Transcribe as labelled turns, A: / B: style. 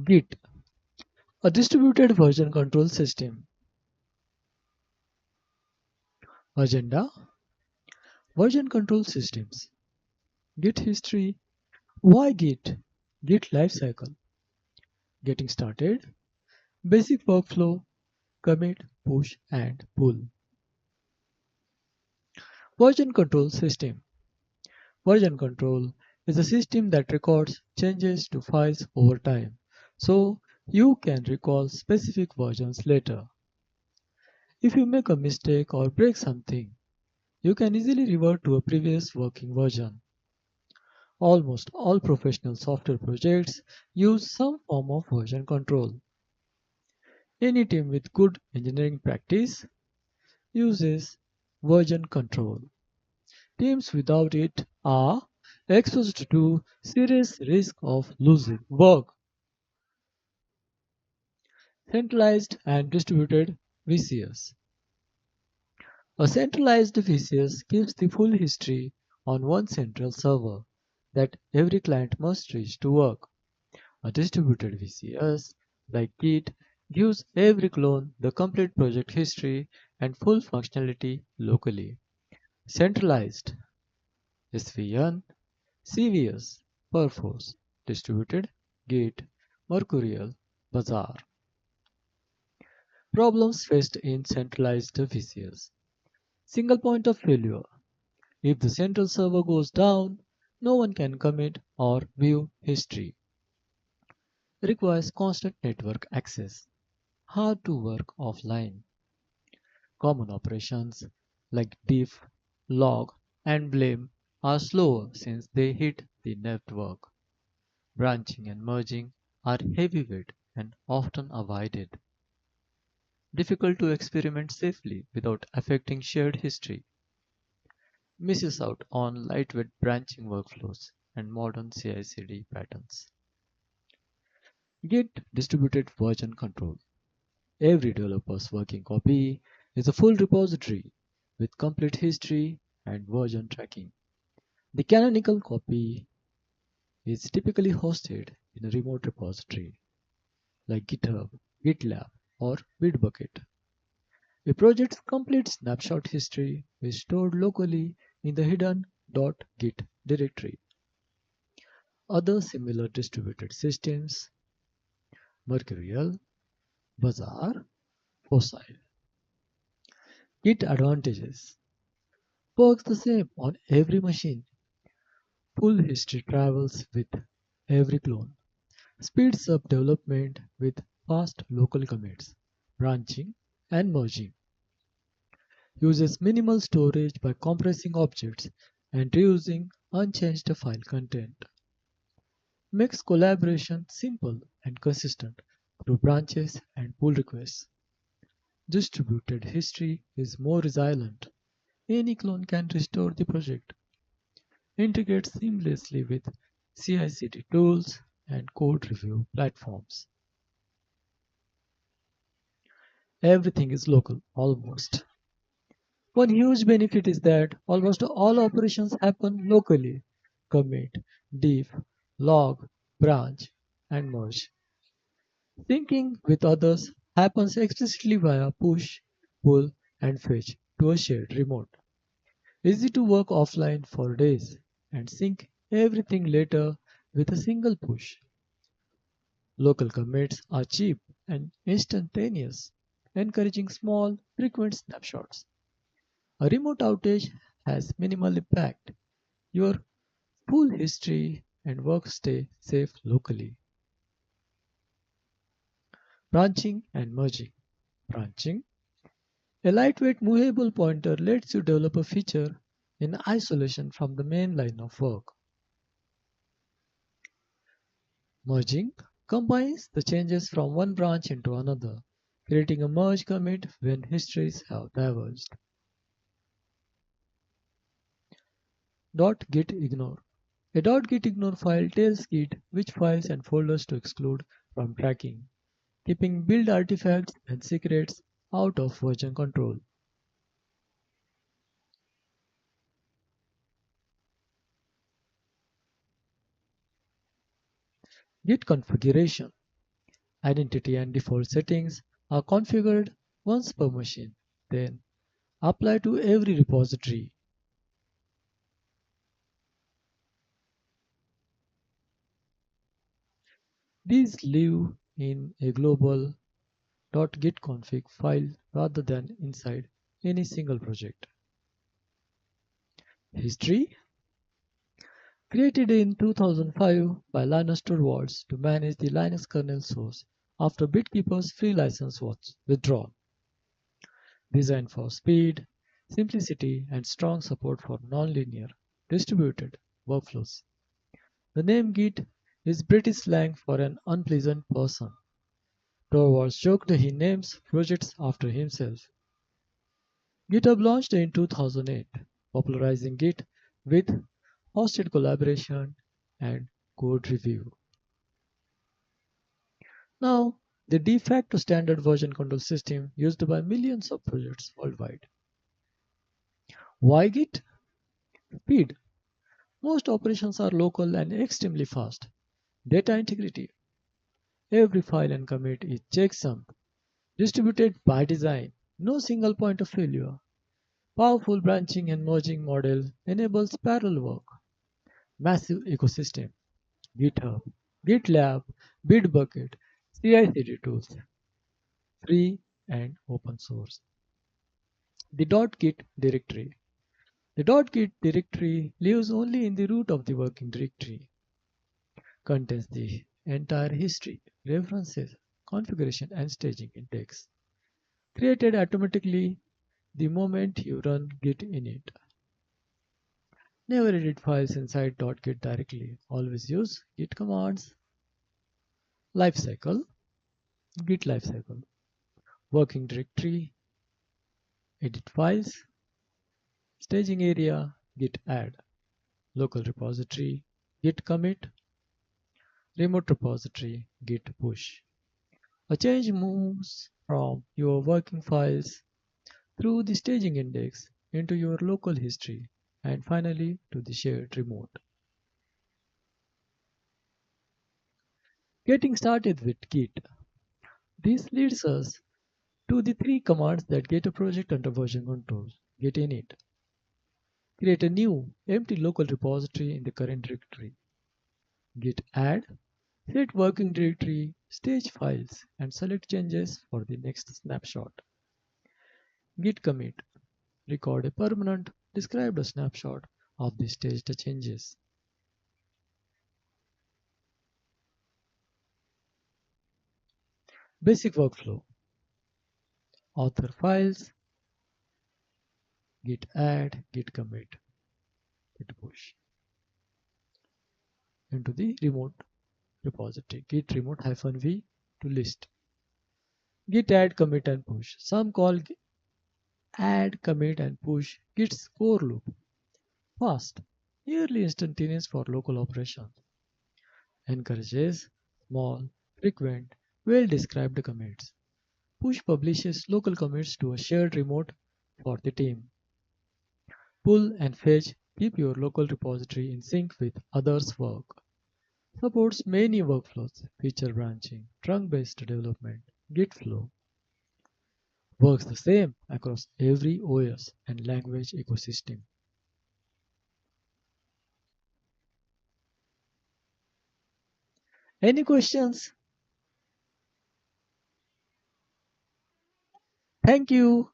A: Git, a distributed version control system. Agenda, version control systems. Git history, why Git? Git lifecycle. Getting started, basic workflow, commit, push, and pull. Version control system. Version control is a system that records changes to files over time, so you can recall specific versions later. If you make a mistake or break something, you can easily revert to a previous working version. Almost all professional software projects use some form of version control. Any team with good engineering practice uses version control. Teams without it are exposed to serious risk of losing work. Centralized and distributed VCS. A centralized VCS keeps the full history on one central server that every client must reach to work. A distributed VCS, like Git, gives every clone the complete project history and full functionality locally. Centralized SVN, CVS, Perforce, distributed Git, Mercurial, Bazaar. Problems faced in centralized VCS. Single point of failure. If the central server goes down, no one can commit or view history. Requires constant network access. Hard to work offline. Common operations like diff, log, and blame are slower since they hit the network. Branching and merging are heavyweight and often avoided. Difficult to experiment safely without affecting shared history. Misses out on lightweight branching workflows and modern CI/CD patterns. Git distributed version control. Every developer's working copy is a full repository with complete history and version tracking. The canonical copy is typically hosted in a remote repository like GitHub, GitLab, or Bitbucket. A project's complete snapshot history is stored locally in the hidden .git directory. Other similar distributed systems, Mercurial, Bazaar, Fossil. Git advantages. Works the same on every machine. Full history travels with every clone. Speeds up development with fast local commits, branching, and merging. Uses minimal storage by compressing objects and reusing unchanged file content. Makes collaboration simple and consistent through branches and pull requests. Distributed history is more resilient. Any clone can restore the project. Integrates seamlessly with CI/CD tools and code review platforms. Everything is local, almost. One huge benefit is that almost all operations happen locally. Commit, diff, log, branch, and merge. Syncing with others happens explicitly via push, pull, and fetch to a shared remote. Easy to work offline for days and sync everything later with a single push. Local commits are cheap and instantaneous, encouraging small, frequent snapshots. A remote outage has minimal impact. Your full history and work stay safe locally. Branching and merging. Branching. A lightweight movable pointer lets you develop a feature in isolation from the main line of work. Merging combines the changes from one branch into another, creating a merge commit when histories have diverged. .git ignore. A .git ignore file tells Git which files and folders to exclude from tracking, keeping build artifacts and secrets out of version control. Git configuration. Identity and default settings are configured once per machine, then apply to every repository. These live in a global .git config file rather than inside any single project. History created in 2005 by Linus Torvalds to manage the Linux kernel source after BitKeeper's free license was withdrawn. Designed for speed, simplicity, and strong support for nonlinear, distributed workflows. The name Git is British slang for an unpleasant person. Torvalds joked he names projects after himself. GitHub launched in 2008, popularizing Git with hosted collaboration and code review. Now, the de facto standard version control system used by millions of projects worldwide. Why Git? Speed. Most operations are local and extremely fast. Data integrity. Every file and commit is checksummed, distributed by design. No single point of failure. Powerful branching and merging model enables parallel work. Massive ecosystem. GitHub, GitLab, Bitbucket, CI/CD tools, free and open source. The .git directory. The .git directory lives only in the root of the working directory, contains the entire history, references, configuration and staging index, created automatically the moment you run git init. Never edit files inside .git directly, always use git commands. Lifecycle, git lifecycle, working directory, edit files, staging area, git add, local repository, git commit, remote repository, git push. A change moves from your working files through the staging index into your local history and finally to the shared remote. Getting started with Git. This leads us to the three commands that get a project under version control. Git init. Create a new empty local repository in the current directory. Git add. Set working directory, stage files, and select changes for the next snapshot. Git commit. Record a permanent, described a snapshot of the staged changes. Basic workflow. Author files, git add, git commit, git push into the remote repository. Git remote -v to list. Git add, commit and push. Some call add, commit and push Git's core loop. Fast, nearly instantaneous for local operations. Encourages small, frequent, well-described commits. Push publishes local commits to a shared remote for the team. Pull and fetch keep your local repository in sync with others' work. Supports many workflows, feature branching, trunk-based development, Git flow. Works the same across every OS and language ecosystem. Any questions? Thank you.